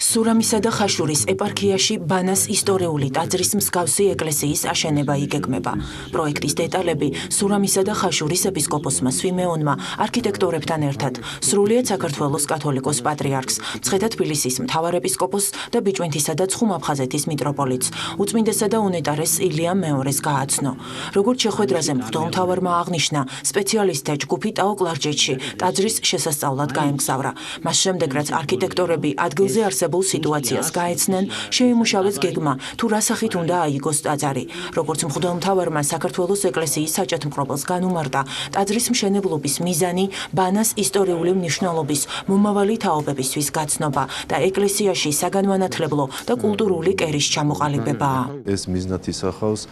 სურამისა და ხაშურის ეპარქიაში ბანას ისტორიული ტაძრის მსგავსი ეკლესიის აშენება იგეგმება. პროექტის დეტალები სურამისა და ხაშურის ეპისკოპოსმა სვიმეონმა არქიტექტორებთან ერთად სრულიად საქართველოს კათოლიკოს პატრიარქს, მცხეთა-თბილისის მთავარეპისკოპოსს და ბიჭვინთისა და ცხუმ-აფხაზეთის მიტროპოლიტს, უწმინდესა და უნეტარეს ილია მეორეს გააცნო. როგორც შეხვედრაზე მღვდელმთავარმა აღნიშნა, სპეციალისტთა ჯგუფი ტაო-კლარჯეთში ტაძრის შესასწავლად გაემგზავრა. მას შემდეგ, რაც არქიტექტორები ადგილზე არსებულ სიტუაციას გაეცნენ, შეიმუშავეს გეგმა, თუ რა სახით უნდა აიგოს ტაძარი. როგორც მღვდელმთავარმა საქართველოს ეკლესიის საჭადმკრობელს განუმარტა, ტაძრის მშენებლობის მიზანი ბანას ისტორიული მნიშვნელობის მომავალი თაობებისთვის გაცნობა და ეკლესიაში საგანმანათლებლო და კულტურული კერის ჩამოყალიბებაა. ეს მიზნად ისახავს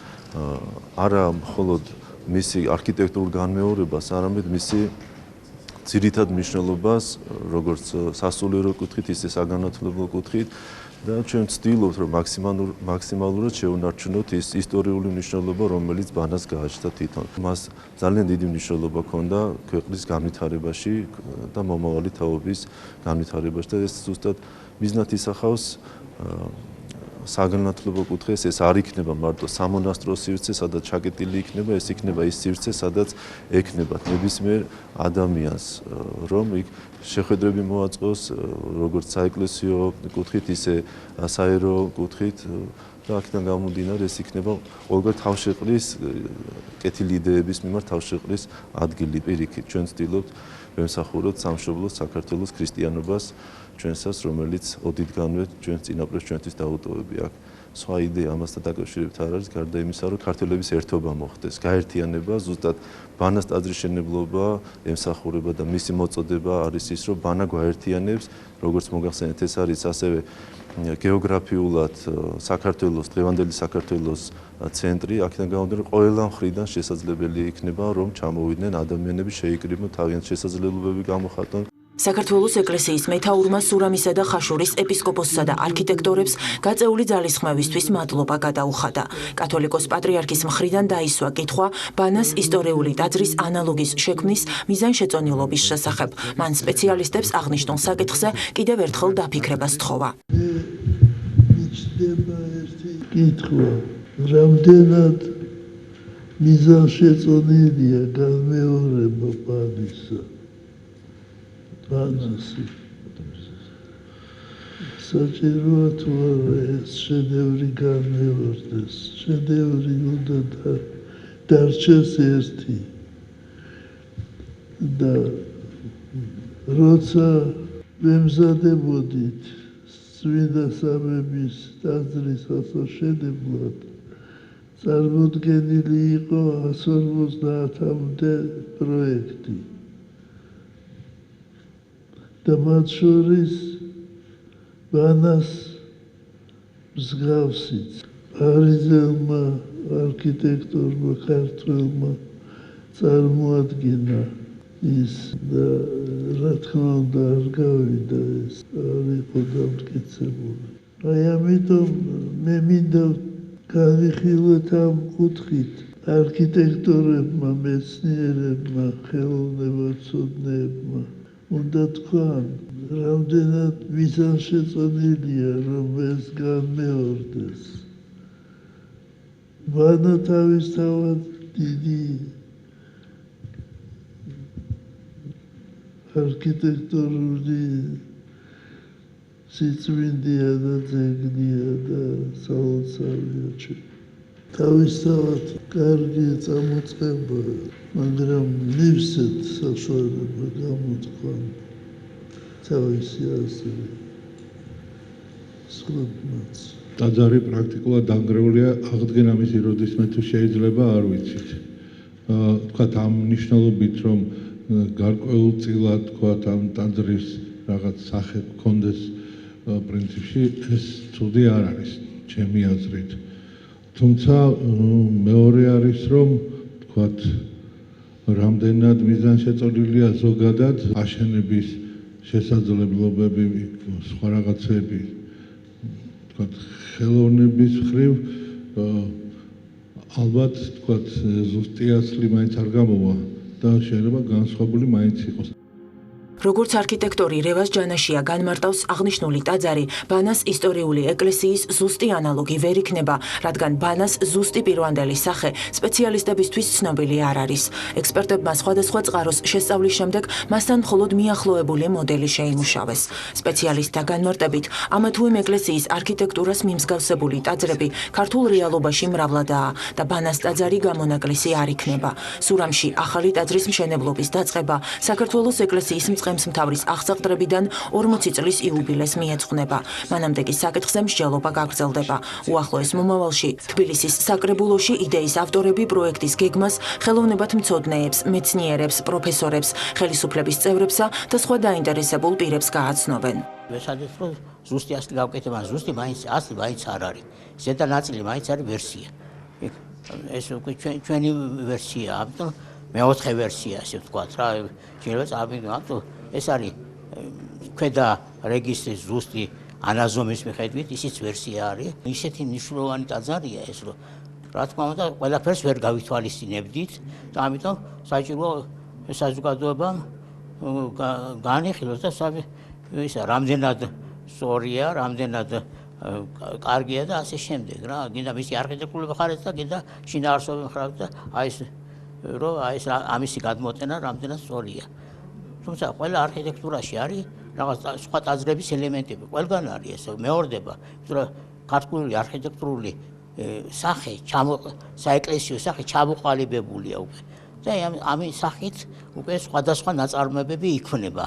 არა მხოლოდ მისი არქიტექტურულ განმეორებას, არამედ მისი ძირითად მნიშვნელობას, როგორც სასულიერო კუთხით, ისე საგანმანათლებლო კუთხით და ჩვენ ვცდილობთ, რომ მაქსიმალურად შევუნარჩუნოთ ის ისტორიული მნიშვნელობა, რომელიც ბანას გააჩნდა თვითონ. მას ძალიან დიდი მნიშვნელობა ჰქონდა ქვეყნის განვითარებაში და მომავალი თაობის განვითარებაში და ეს ზუსტად მიზნად ისახავს საგანმანათლებლო კუთხეს. ეს არ იქნება მარტო სამონასტრო სივრცე, სადაც ჩაკეტილი იქნება, ეს იქნება ის სივრცე, სადაც ექნებათ ნებისმიერ ადამიანს, რომ იქ შეხვედრები მოაწყოს, როგორც საეკლესიო კუთხით, ისე საერო კუთხით და აქედან გამომდინარე ეს იქნება ყოველგვარ თავშეყრის კეთილი იდეების მიმართ თავშეყრის ადგილი. პირიქით, ჩვენ ვცდილობთ ვემსახუროთ სამშობლოს საქართველოს ქრისტიანობას, ჩვენსაც, რომელიც ოდითგანვე ჩვენს წინაპრებს ჩვენთვის დაუტოვებია. აქ სხვა იდეა ამასთან დაკავშირებით არ არის, გარდა იმისა, რომ ქართველების ერთობა მოხდეს, გაერთიანება, ზუსტად ბანას ტაძრის შენებლობა, ემსახურება და მისი მოწოდება არის ის, რომ ბანა გვაერთიანებს, როგორც მოგახსენეთ, ეს არის ასევე გეოგრაფიულად საქართველოს, დღევანდელი საქართველოს ცენტრი, აქედან გამომდინარე, ყველა მხრიდან შესაძლებელი იქნება, რომ ჩამოვიდნენ ადამიანები, შეიკრიბნონ თავიანთ შესაძლებლობები გამოხატონ. საქართველოს ეკლესიის მეთაურმა სურამისა და ხაშურის ეპისკოპოსსა და არქიტექტორებს გაწეული ძალისხმევისთვის მადლობა გადაუხადა. კათოლიკოს პატრიარქის მხრიდან დაისვა კითხვა ბანას ისტორიული ტაძრის ანალოგის შექმნის მიზანშეწონილობის შესახებ. მან სპეციალისტებს აღნიშნულ საკითხზე კიდევ ერთხელ დაფიქრებას სთხოვა. კითხვა, რამდენად მიზანშეწონილია განმეორება ბანისა? ბანასი საჭიროა თუ არა ეს შედევრი განმეორდეს, შედევრი უნდა დარჩეს ერთი და როცა ვემზადებოდით წმინდა სამების ტაძრის ასაშენებლად, წარმოდგენილი იყო 150-მდე პროექტი. და მათ შორის ბანას მსგავსიც პარიზელმა არქიტექტორმა ქართველმა წარმოადგინა ის და რა თქმა უნდა არ გავიდა ეს, არ იყო დამტკიცებული. აი ამიტომ მე მინდა გავიხილოთ ამ კუთხით არქიტექტორებმა, მეცნიერებმა, ხელოვნებაცოდნეებმა უნდა თქვან, რამდენად მიზანშეწონილია, რომ ეს განმეორდეს. ბანა თავისთავად დიდი არქიტექტურული სიწმინდეა და ძეგლია და საოცარია. თავისთავად კარგი წამოწყებაა, მაგრამ მივსეთ საშუალება გამოთქვამ თავისი აზრი სხვებმაც. ტაძარი პრაქტიკულად დანგრეულია, აღდგენა მისი როდის მე თუ შეიძლება არ ვიცით. თქვათ ამ მნიშვნელობით, რომ გარკვეულწილად თქვათ ამ ტაძრის რაღაც სახე გქონდეს პრინციპში, ეს ცუდი არ არის ჩემი აზრით. თუმცა მეორე არის, რომ თქვათ რამდენად მიზანშეწონილია ზოგადად აშენების შესაძლებლობები, სხვა რაღაცები, თქვათ ხელოვნების მხრივ ალბათ თქვათ ზუსტი ასლი მაინც არ გამოვა და შეიძლება განსხვავებული მაინც იყოს. როგორც არქიტექტორი რევაზ ჯანაშია განმარტავს, აღნიშნული ტაძარი ბანას ისტორიული ეკლესიის ზუსტი ანალოგი ვერ იქნება, რადგან ბანას ზუსტი პირვანდელი სახე სპეციალისტებისთვის ცნობილი არ არის. ექსპერტებმა სხვადასხვა წყაროს შესწავლის შემდეგ მასთან მხოლოდ მიახლოებული მოდელი შეიმუშავეს. სპეციალისტთა განმარტებით, ამა თუ იმ ეკლესიის არქიტექტურას მიმსგავსებული ტაძრები ქართულ რეალობაში მრავლადაა და ბანას ტაძარი გამონაკლისი არ იქნება. სურამში ახალი ტაძრის მშენებლობის დაწყება საქართველოს ეკლესიის მწყემსმთავრის აღსაყდრებიდან 40 წლის იუბილეს მიეძღვნება. მანამდე კი საკითხზე მსჯელობა გაგრძელდება. უახლოეს მომავალში თბილისის საკრებულოში იდეის ავტორები პროექტის გეგმას ხელოვნებათმცოდნეებს, მეცნიერებს, პროფესორებს, ხელისუფლების წევრებსა და სხვა დაინტერესებულ პირებს გააცნობენ. ვეცადეთ, რომ ზუსტი ასლი გავკეთება, ზუსტი ასლი მაინც არ არის. ზედა ნაწილი მაინც არის ვერსია. ეს უკვე ჩვენი ვერსია, ამიტომ მეოთხე ვერსია, ასე ვთქვათ რა. შეიძლება წავიდო, ეს არის ქვედა რეგისტრის ზუსტი ანაზომის მიხედვით, ისიც ვერსია არის. ისეთი მნიშვნელოვანი ტაძარია ეს, რომ რა თქმა უნდა, ყველაფერს ვერ გავითვალისწინებდით და ამიტომ საჭირო საზოგადოებამ განიხილოს და ისა რამდენად სწორია, რამდენად კარგია და ასე შემდეგ რა. გინდა მისი არქიტექტურული მხარეც და გინდა შინაარსობრივი მხარეც და ეს ამისი გადმოტანა რამდენად სწორია. თუმცა ყველა არქიტექტურაში არის რაღაც სხვა ტაძრების ელემენტები. ყველგან არის ეს მეორდება, რომ ქართული არქიტექტურული სახე, საეკლესიო სახე ჩამოყალიბებულია უკვე. და ამის სახით უკვე სხვადასხვა ნაწარმოებები იქმნება.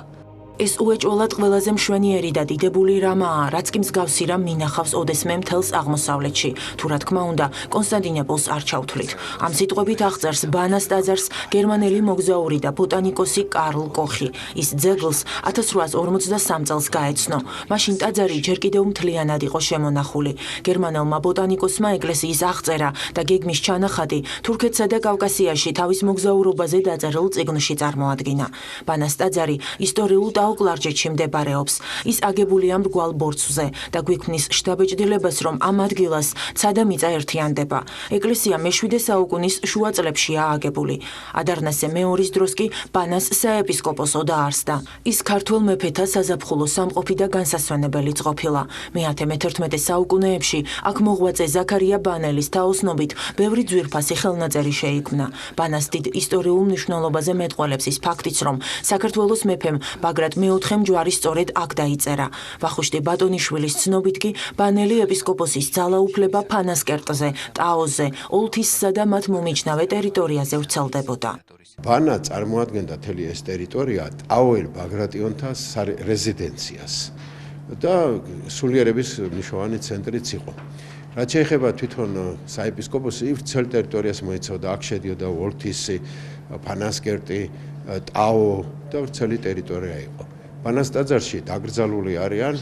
ეს უეჭველად ყველაზე მშვენიერი და დიდებული რამაა, რაც კი მსგავსი რამ მინახავს ოდესმე მთელს აღმოსავლეთში. თუ რა თქმა უნდა, კონსტანტინოპოლს არ ჩავთვლით. ამ სიტყვებით აღწერს ბანას ტაძარს გერმანელი მოგზაური და ბოტანიკოსი კარლ კოხი. ის ძეგლს 1853 წელს გაეცნო. მაშინ ტაძარი ჯერ კიდევ მთლიანად იყო შემონახული. გერმანელმა ბოტანიკოსმა ეკლესიის აღწერა და გეგმის ჩანახატი თურქეთსა და კავკასიაში თავის მოგზაურობაზე დაწერილ წიგნში წარმოადგინა. ბანას ტაძარი ისტორიულ კლარჯეთში მდებარეობს. ის აგებულია მრგვალ ბორცვზე და გვიქმნის შთაბეჭდილებას, რომ ამ ადგილას ცადა მიწა ერთიანდება. ეკლესია მე-7 საუკუნის შუა წლებშია აგებული. ადარნასე მეორის დროს კი ბანას საეპისკოპოსო დაარსდა. ის ქართველ მეფეთა საზაფხულო სამყოფი და განსასვენებელიც ყოფილა. მე-11 საუკუნეებში აქ მოღვაწე ზაქარია ბანელის თაოსნობით ბევრი ძვირფასი ხელნაწერი შეიქმნა. ბანას დიდ ისტორიულ მნიშვნელობაზე მეტყველებს ის ფაქტიც, რომ საქართველოს მეფემ ბაგრატ მეოთხემ ჯვარი სწორედ აქ დაიწერა. ვახუშტი ბატონიშვილის ცნობით კი ბანელი ეპისკოპოსის ძალაუფლება ფანასკერტზე, ტაოზე, ოლთისსა და მათ მომიჯნავე ტერიტორიაზე ვრცელდებოდა. ბანა წარმოადგენდა მთელი ეს ტერიტორია ტაოელ ბაგრატიონთა რეზიდენციას და სულიერების მნიშვნელოვანი ცენტრიც იყო. რაც შეეხება თვითონ საეპისკოპოსი, ვრცელ ტერიტორიას მოიცავდა, აქ შედიოდა ოლთისი, ფანასკერტი, ტაო და ვრცელი ტერიტორია იყო. ბანას ტაძარში დაკრძალული არიან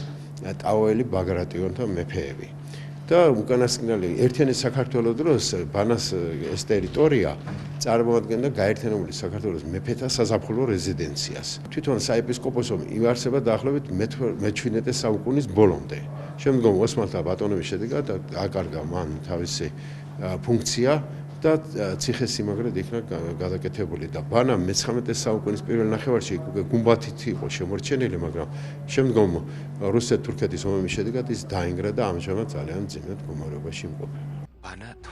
ტაოელი ბაგრატიონთა მეფეები. და უკანასკნელი ერთიანი საქართველოს დროს ბანას ეს ტერიტორია წარმოადგენდა გაერთიანებული საქართველოს მეფეთა საზაფხულო რეზიდენციას. თვითონ საეპისკოპოსომ იარსება დაახლოებით მე-17 საუკუნის ბოლომდე. შემდგომ ოსმალთა ბატონობის შედეგად აკარგა მან თავისი ფუნქცია და ციხესიმაგრედ იქნა გადაკეთებული და ბანა მე-19 საუკუნის პირველ ნახევარში უკვე გუმბათით იყო შემორჩენილი, მაგრამ შემდგომ რუსეთ-თურქეთის ომების შედეგად ის დაინგრა და ამჟამად ძალიან მძიმე მდგომარეობაში იმყოფება.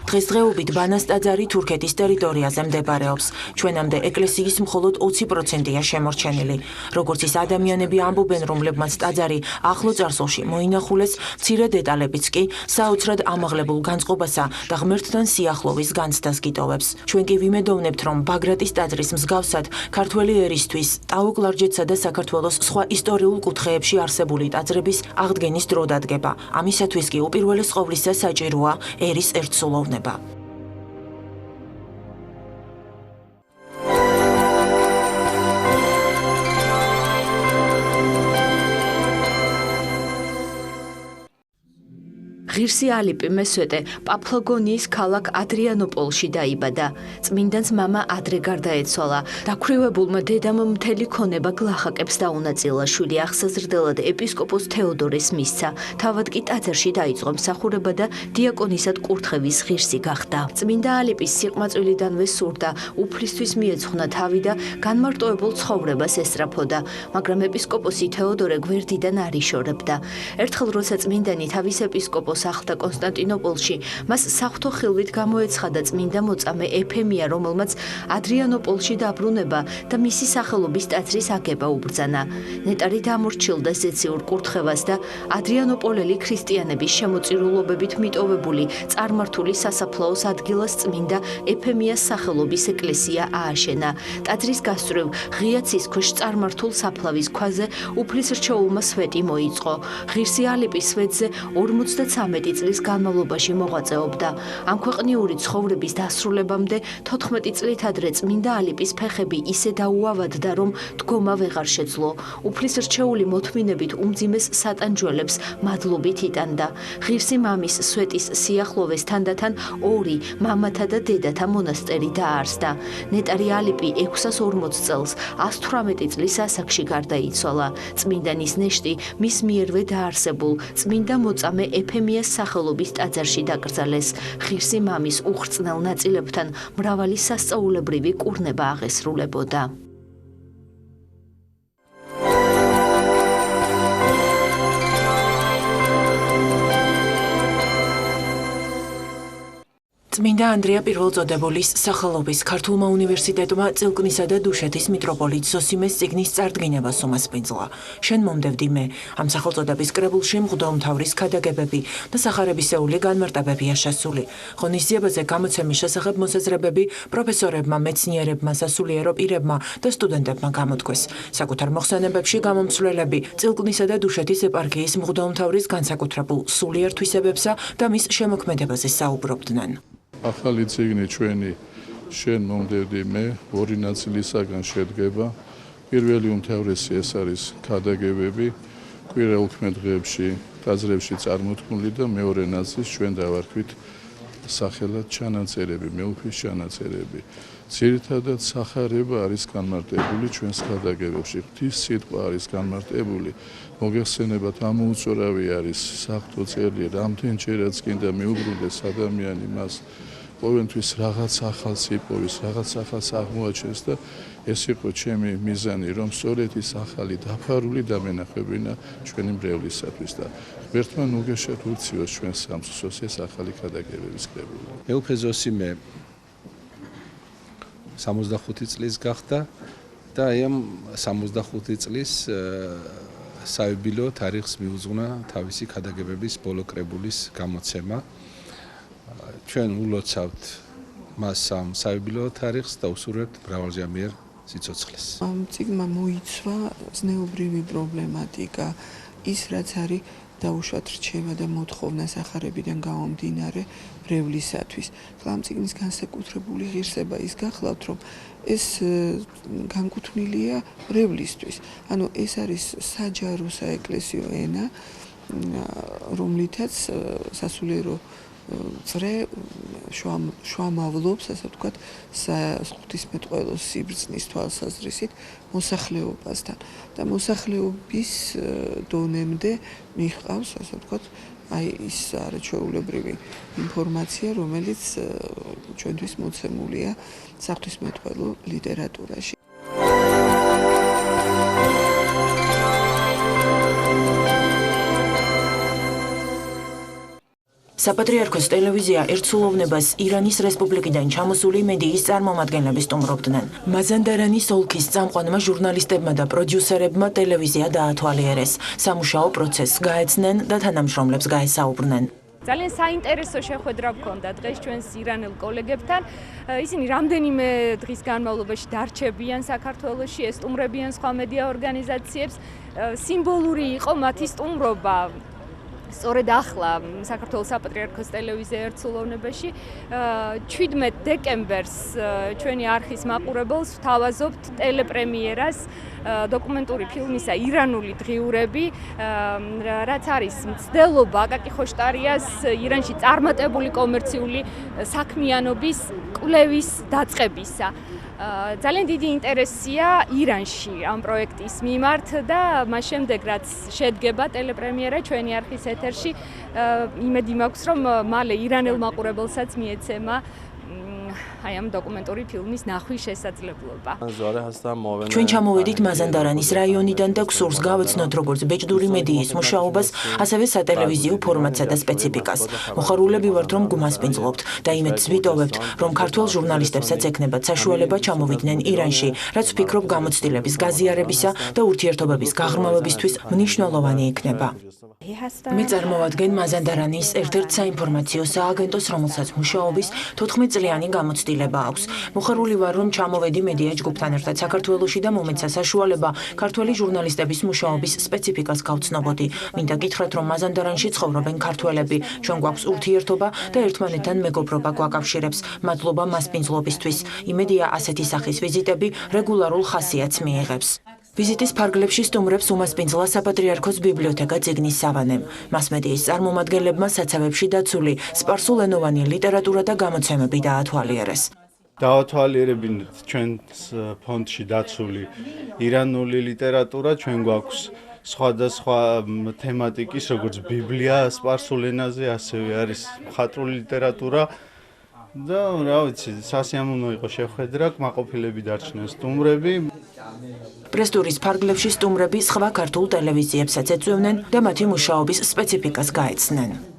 დღესდღეობით ბანას ტაძარი თურქეთის ტერიტორიაზე მდებარეობს. ჩვენამდე ეკლესიის მხოლოდ 20%-ია შემორჩენილი. როგორც ის ადამიანები ამბობენ, რომლებმაც ტაძარი ახლო წარსულში მოინახულეს, მცირე დეტალებიც კი საოცრად ამაღლებულ განწყობასა და ღმერთთან სიახლოვის განცდას გიტოვებს. ჩვენ კი ვიმედოვნებთ, რომ ბაგრატის ტაძრის მსგავსად ქართველი ერისთვის, ტაო-კლარჯეთსა და საქართველოს სხვა ისტორიულ კუთხეებში არსებული ტაძრების აღდგენის დრო დადგება. ამისათვის კი უპირველეს ყოვლისა საჭიროა ერის ერთსულოვნება. ღირსი ალიპი მესვეტე პაფლაგონიის ქალაქ ადრიანოპოლში დაიბადა. წმინდანს მამა ადრე გარდაეცვალა. დაქვრივებულმა დედამ მთელი ქონება გლახაკებს დაუნაწილა. შვილი აღსაზრდელად ეპისკოპოს თეოდორეს მისცა. თავად კი ტაძარში დაიწყო მსახურება და დიაკონისად კურთხევის ღირსი გახდა. წმინდა ალიპის სიყმაწვილიდანვე სურდა უფლისთვის მიეძღვნა თავი და განმარტოებულ ცხოვრებას ესწრაფოდა, მაგრამ ეპისკოპოსი თეოდორე გვერდიდან არ იშორებდა. ერთხელ როცა წმინდანი თავის ეპისკოპოს ახლდა კონსტანტინოპოლში, მას საღვთო ხილვით გამოეცხადა წმინდა მოწამე ეფემია, რომელმაც ადრიანოპოლში დაბრუნება და მისი სახელობის ტაძრის აგება უბრძანა. ნეტარი დამორჩილდა ზეციურ კურთხევას და ადრიანოპოლელი ქრისტიანების შემოწირულობებით მიტოვებული წარმართული სასაფლაოს ადგილას წმინდა ეფემიას სახელობის ეკლესია ააშენა. ტაძრის გასწვრივ ღია ცის ქვეშ წარმართულ საფლავის ქვაზე უფლისრჩეულმა სვეტი მოიწყო. ღირსი ალიპი სვეტზე 53 წლის განმავლობაში მოღვაწეობდა. ამ ქვეყნიური ცხოვრების დასრულებამდე 14 წლით ადრე წმინდა ალიპის ფეხები ისე დაუავადდა, რომ დგომა ვეღარ შეძლო. უფლისრჩეული მოთმინებით უმძიმეს სატანჯველებს მადლობით იტანდა. ღირსი მამის სვეტის სიახლოვეს თანდათან 2 მამათა და დედათა მონასტერი დაარსდა. ნეტარი ალიპი 640 წელს 118 წლის ასაკში გარდაიცვალა. წმინდანის ნეშტი მის მიერვე დაარსებულ წმინდა მოწამე ეფემიას სახელობის ტაძარში დაკრძალეს. ღირსი მამის უხრწნელ ნაწილებთან მრავალი სასწაულებრივი კურნება აღესრულებოდა. წმინდა ანდრია პირველწოდებულის სახელობის ქართულმა უნივერსიტეტმა წილკნისა და დუშეთის მიტროპოლიტ ზოსიმეს წიგნის წარდგინებას უმასპინძლა. შენ მომდევდი მე. ამ სახელწოდების კრებულში მღვდელმთავრის ქადაგებები და სახარებისეული განმარტებებია შესული. ღონისძიებაზე გამოცემის შესახებ მოსაზრებები პროფესორებმა, მეცნიერებმა, სასულიერო პირებმა და სტუდენტებმა გამოთქვეს. საკუთარ მოხსენებებში გამომცვლელები წილკნისა და დუშეთის ეპარქიის მღვდელმთავრის განსაკუთრებულ სულიერ თვისებებსა და მის შემოქმედებაზე საუბრობდნენ. ახალი წიგნი ჩვენი შენ მომდევდი მე 2 ნაწილისაგან შედგება. პირველი უმთავრესი ეს არის ქადაგებები კვირა უქმედღებში, ტაძრებში წარმოთქმული და მეორე ნაწილს ჩვენ დავარქვით სახელად ჩანაწერები, მეუფის ჩანაწერები. ძირითადად სახარება არის განმარტებული ჩვენს ქადაგებებში. ღვთის სიტყვა არის განმარტებული. მოგეხსენებათ, ამოუწურავი არის საღვთო წერილი, რამდენჯერაც კიდე მეუბრუნდეს ადამიანი მას ყოველთვის რაღაც ახალს იპოვის, რაღაც ახალს აღმოაჩენს და ეს იყო ჩემი მიზანი, რომ სწორედ ის ახალი დაფარული დამენახებინა ჩვენი მრევლისათვის და ღმერთმა ნუგეშად ურციოს ჩვენ სამსუსოს ეს ახალი ქადაგებების კრებული. მეუფე ზოსიმე 65 წლის გახდა და აი ამ 65 წლის საიუბილეო თარიღს მიუძღვნა თავისი ქადაგებების ბოლო კრებულის გამოცემა. ჩვენ ულოცავთ მას ამ საიუბილეო თარიღს და უსურვებთ მრავალჟამიერ სიცოცხლეს. ამ წიგნმა მოიცვა ზნეობრივი პრობლემატიკა, ის რაც არის დაუშვათ რჩევა და მოთხოვნა სახარებიდან გამომდინარე მრევლისათვის. ამ წიგნის განსაკუთრებული ღირსება ის გახლავთ, რომ ეს განკუთვნილია მრევლისთვის. ანუ ეს არის საჯარო საეკლესიო ენა, რომლითაც სასულიერო წრე შუამავლობს, ასე ვთქვათ, ღვთისმეტყველოს სიბრძნის თვალსაზრისით მოსახლეობასთან და მოსახლეობის დონემდე მიჰყავს, ასე ვთქვათ, აი ის არაჩვეულებრივი ინფორმაცია, რომელიც ჩვენთვის მოცემულია საღვთისმეტყველო ლიტერატურაში. საპატრიარქოს ტელევიზია ერთსულოვნებას ირანის რესპუბლიკიდან ჩამოსული მედიის წარმომადგენლები სტუმრობდნენ. მაზანდარანის ოლქის წამყვანმა ჟურნალისტებმა და პროდიუსერებმა ტელევიზია დაათვალიერეს. სამუშაო პროცესს გაეცნენ და თანამშრომლებს გაესაუბრნენ. ძალიან საინტერესო შეხვედრა გქონდა დღეს ჩვენს ირანელ კოლეგებთან. ისინი რამდენიმე დღის განმავლობაში დარჩებიან საქართველოში, ესტუმრებიან სხვა მედია ორგანიზაციებს. სიმბოლური იყო მათი სტუმრობა. სწორედ ახლა საქართველოს საპატრიარქოს ტელევიზია ერთსულოვნებაში 17 დეკემბერს ჩვენი არხის მაყურებელს ვთავაზობთ ტელეპრემიერას დოკუმენტური ფილმისა ირანული დღიურები, რაც არის მცდელობა აკაკი ხოშტარიას ირანში წარმატებული კომერციული საქმიანობის კვლევის დაწყებისა. ძალიან დიდი ინტერესია ირანში ამ პროექტის მიმართ და მას შემდეგ რაც შედგება ტელეპრემიერა ჩვენი არხის ეთერში, იმედი მაქვს რომ მალე ირანელ მაყურებელსაც მიეცემა აი ამ დოკუმენტური ფილმის ნახვის შესაძლებლობა. ჩვენ ჩამოვედით მაზანდარანის რაიონიდან და გსურს გავეცნოთ როგორც ბეჭდური მედიის მუშაობას, ასევე სატელევიზიო ფორმატსა და სპეციფიკას. მოხარულები ვართ რომ გმასპინძლობთ და იმედს ვიტოვებთ, რომ ქართველ ჟურნალისტებსაც ექნებათ საშუალება ჩამოვიდნენ ირანში, რაც ვფიქრობ გამოცდილების გაზიარებისა და ურთიერთობების გაღრმავებისთვის მნიშვნელოვანი იქნება. მე წარმოვადგენ მაზანდარანის ერთ-ერთ საინფორმაციო სააგენტოს, რომელსაც მუშაობის 14 წლიანი გამოცდილება აქვს. მოხარული ვარ, რომ ჩამოვედი მედია ჯგუფთან ერთად საქართველოში და მომეცა საშუალება ქართველი ჟურნალისტების მუშაობის სპეციფიკას გავცნობოდი. მინდა გითხრათ, რომ მაზანდარანში ცხოვრობენ ქართველები, ჩვენ გვაქვს ურთიერთობა და ერთმანეთთან მეგობრობა გვაკავშირებს. მადლობა მასპინძლობისთვის. იმედია ასეთი სახის ვიზიტები რეგულარულ ხასიათს მიიღებს. ვიზიტის ფარგლებში სტუმრებს უმასპინძლა საპატრიარქოს ბიბლიოთეკა წიგნის სავანემ. მასმედიის წარმომადგენლებმა საცავებში დაცული სპარსულენოვანი ლიტერატურა და გამოცემები დაათვალიერეს. დაათვალიერებინეთ ჩვენს ფონდში დაცული ირანული ლიტერატურა, ჩვენ გვაქვს სხვადასხვა თემატიკის, როგორც ბიბლია სპარსულ ენაზე, ასევე არის მხატვრული ლიტერატურა. და რა ვიცი, სასიამოვნო იყო შეხვედრა, კმაყოფილები დარჩნენ სტუმრები. პრესტურის ფარგლებში სტუმრები სხვა ქართულ ტელევიზიებსაც ეწვევნენ და მათი მუშაობის სპეციფიკას გაეცნენ.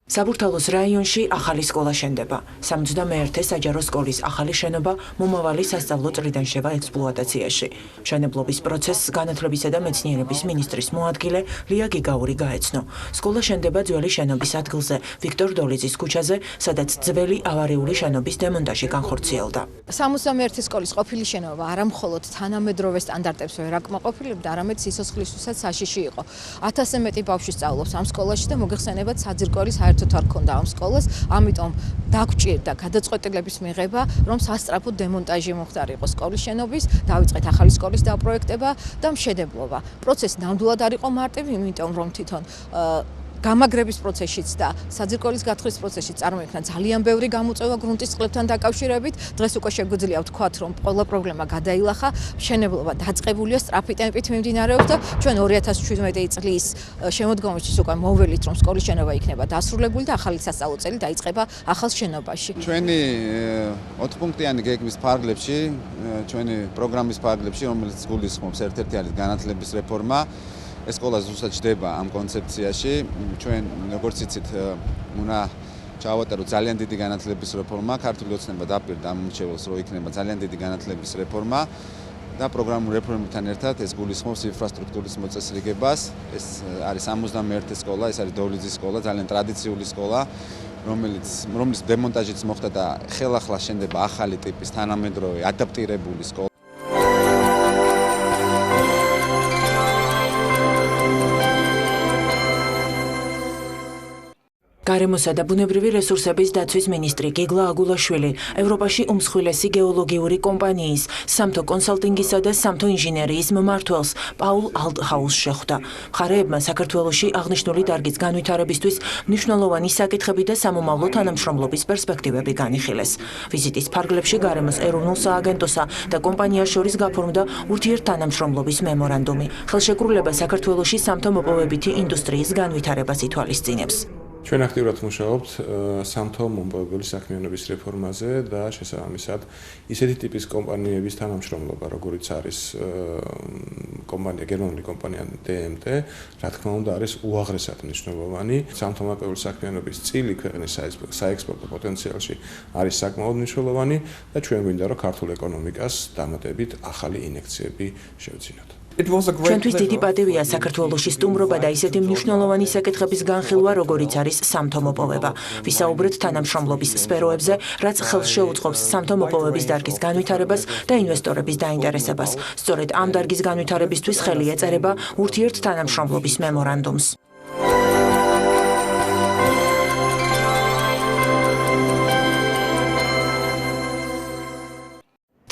საბურთალოს რაიონში ახალი სკოლა შენდება. 71 საჯარო სკოლის ახალი შენობა მომავალი სასწავლო წლიდან შევა ექსპლუატაციაში. მშენებლობის პროცესს განათლებისა და მეცნიერების მინისტრის მოადგილე ლია გიგაური გაეცნო. სკოლა შენდება ძველი შენობის ადგილზე, ვიქტორ დოლიძის ქუჩაზე, სადაც ძველი ავარიული შენობის დემონტაჟი განხორციელდა. 71 სკოლის ყოფილი შენობა არა მხოლოდ თანამედროვე სტანდარტებს ვერ აკმაყოფილებდა, არამედ სიცოცხლისთვისაც საშიში იყო. 1000-ზე მეტი ბავშვი სწავლობს ამ სკოლაში და მოგეხსენებათ საძირკველი საერთოდ არ ქონდა ამ სკოლას, ამიტომ დაგჭირდა გადაწყვეტილების მიღება, რომ სასწრაფო დემონტაჟი მოხდარიყო სკოლის შენობის, დაიწყეთ ახალი სკოლის დაპროექტება და მშენებლობა. პროცესი ნამდვილად არ იყო მარტივი, იმიტომ რომ თვითონ გამაგრების პროცესშიც და საძირკვლის გათხოვის პროცესში წარმოიქმნა ძალიან ბევრი გამოწვევა გრუნტის წყლებთან დაკავშირებით. დღეს უკვე შეგვიძლია ვთქვათ, რომ ყველა პრობლემა გადაილახა, მშენებლობა დაწყებულია, სწრაფი ტემპით მიმდინარეობს და ჩვენ 2017 წლის შემოდგომისთვის უკვე მოველით, რომ სკოლის შენობა იქნება დასრულებული და ახალი სასწავლო წელი დაიწყება ახალ შენობაში. ჩვენი 4 პუნქტიანი გეგმის ფარგლებში, ჩვენი პროგრამის ფარგლებში, რომელიც გულისხმობს ერთ-ერთი არის განათლების რეფორმა. ეს სკოლა ზუსტად ჯდება ამ კონცეფციაში. ჩვენ როგორც იცით, უნდა ჩავატარო ძალიან დიდი განათლების რეფორმა. ქართული ოცნება დაპირდა ამ მრჩეველს, რომ იქნება ძალიან დიდი განათლების რეფორმა და პროგრამულ რეფორმებთან ერთად ეს გულისხმობს ინფრასტრუქტურის მოწესრიგებას. ეს არის 71 სკოლა, ეს არის დოლიძის სკოლა, ძალიან ტრადიციული სკოლა, რომელიც დემონტაჟიც მოხდა და ხელახლა შენდება ახალი ტიპის თანამედროვე ადაპტირებული სკოლა. გარემოსა და ბუნებრივი რესურსების დაცვის მინისტრი გიგლა აგულაშვილი ევროპაში უმსხვილესი გეოლოგიური კომპანიის სამთო კონსალტინგისა და სამთო ინჟინერიის მმართველს პაულ ალტჰაუსს შეხვდა. მხარეებმა საქართველოში აღნიშნული დარგის განვითარებისთვის მნიშვნელოვანი საკითხები და სამომავლო თანამშრომლობის პერსპექტივები განიხილეს. ვიზიტის ფარგლებში გარემოს ეროვნულ სააგენტოსა და კომპანიას შორის გაფორმდა ურთიერთთანამშრომლობის მემორანდუმი. ხელშეკრულება საქართველოში სამთო მოპოვებითი ინდუსტრიის განვითარებას ითვალისწინებს. ჩვენ აქტიურად მუშაობთ სამთო მომპოვებელი საქმიანობის რეფორმაზე და შესაბამისად ისეთი ტიპის კომპანიების თანამშრომლობა, როგორიც არის კომპანია, გერმანული კომპანია DMT, რა თქმა უნდა, არის უაღრესად მნიშვნელოვანი. სამთო მომპოვებელი საქმიანობის წილი ქვეყნის საექსპორტო პოტენციალში არის საკმაოდ მნიშვნელოვანი და ჩვენ გვინდა, რომ ქართულ ეკონომიკას დამატებით ახალი ინექციები შევძინოთ. ჩვენთვის დიდი პატივია საქართველოში სტუმრობა და ისეთი მნიშვნელოვანი საკითხების განხილვა, როგორიც არის სამთო მოპოვება. ვისაუბრეთ თანამშრომლობის სფეროებზე, რაც ხელს შეუწყობს სამთო მოპოვების დარგის განვითარებას და ინვესტორების დაინტერესებას. სწორედ ამ დარგის განვითარებისთვის ხელი ეწერება ურთიერთ თანამშრომლობის მემორანდუმს.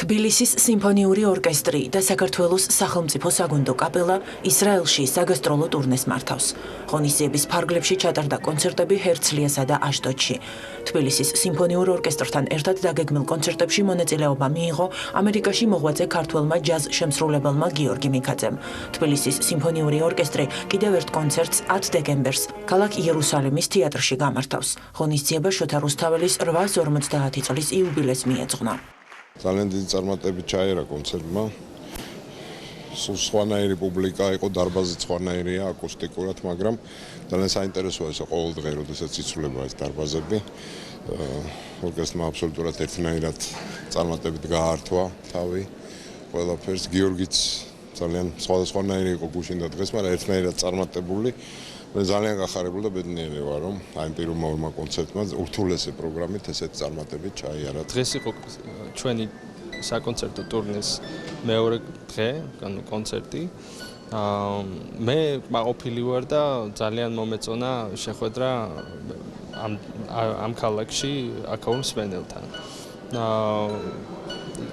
თბილისის სიმფონიური ორკესტრი და საქართველოს სახელმწიფო საგუნდო კაპელა ისრაელში საგასტროლო ტურნეს მართავს. ღონისძიების ფარგლებში ჩატარდა კონცერტები ჰერცლიასა და აშდოდში. თბილისის სიმფონიურ ორკესტრთან ერთად დაგეგმილ კონცერტებში მონაწილეობა მიიღო ამერიკაში მოღვაწე ქართველმა ჯაზ შემსრულებელმა გიორგი მიქაძემ. თბილისის სიმფონიური ორკესტრი კიდევ ერთ კონცერტს 10 დეკემბერს ქალაქ იერუსალიმის თეატრში გამართავს. ღონისძიება შოთა რუსთაველის 850 წლის იუბილეს მიეძღვნა. ძალიან დიდი წარმატებით ჩაერა კონცერტმა. სულ სხვანაირი პუბლიკა იყო, დარბაზიც სხვანაირია აკუსტიკურად, მაგრამ ძალიან საინტერესოა ეს ყოველდღე, როდესაც იცვლება ეს დარბაზები. ორკესტრმა აბსოლუტურად ერთნაირად წარმატებით გაართვა თავი ყველაფერს. გიორგიც ძალიან სხვადასხვანაირი იყო გუშინ და დღეს, მაგრამ ერთნაირად წარმატებული. მე ძალიან გახარებული და ბედნიერი ვარ, რომ აი პირველმა ორმა კონცერტმა ურთულესი პროგრამით ესეთი წარმატებით ჩაიარა. დღეს იყო ჩვენი საკონცერტო ტურნეს მეორე დღე, ანუ კონცერტი. მე მაყოფილი ვარ და ძალიან მომეწონა შეხვედრა ამ ქალაქში აქაურ მსმენელთან.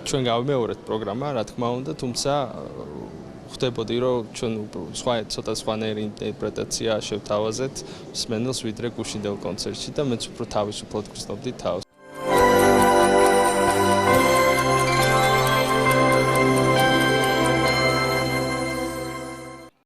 ჩვენ გავიმეორეთ პროგრამა, რა თქმა უნდა, თუმცა ხდებოდი, რომ ჩვენ ცოტა სხვანაირი ინტერპრეტაცია შევთავაზეთ მსმენელს ვიდრე გუშინდელ კონცერტში და მეც უფრო თავისუფლად გვცნობდი თავს.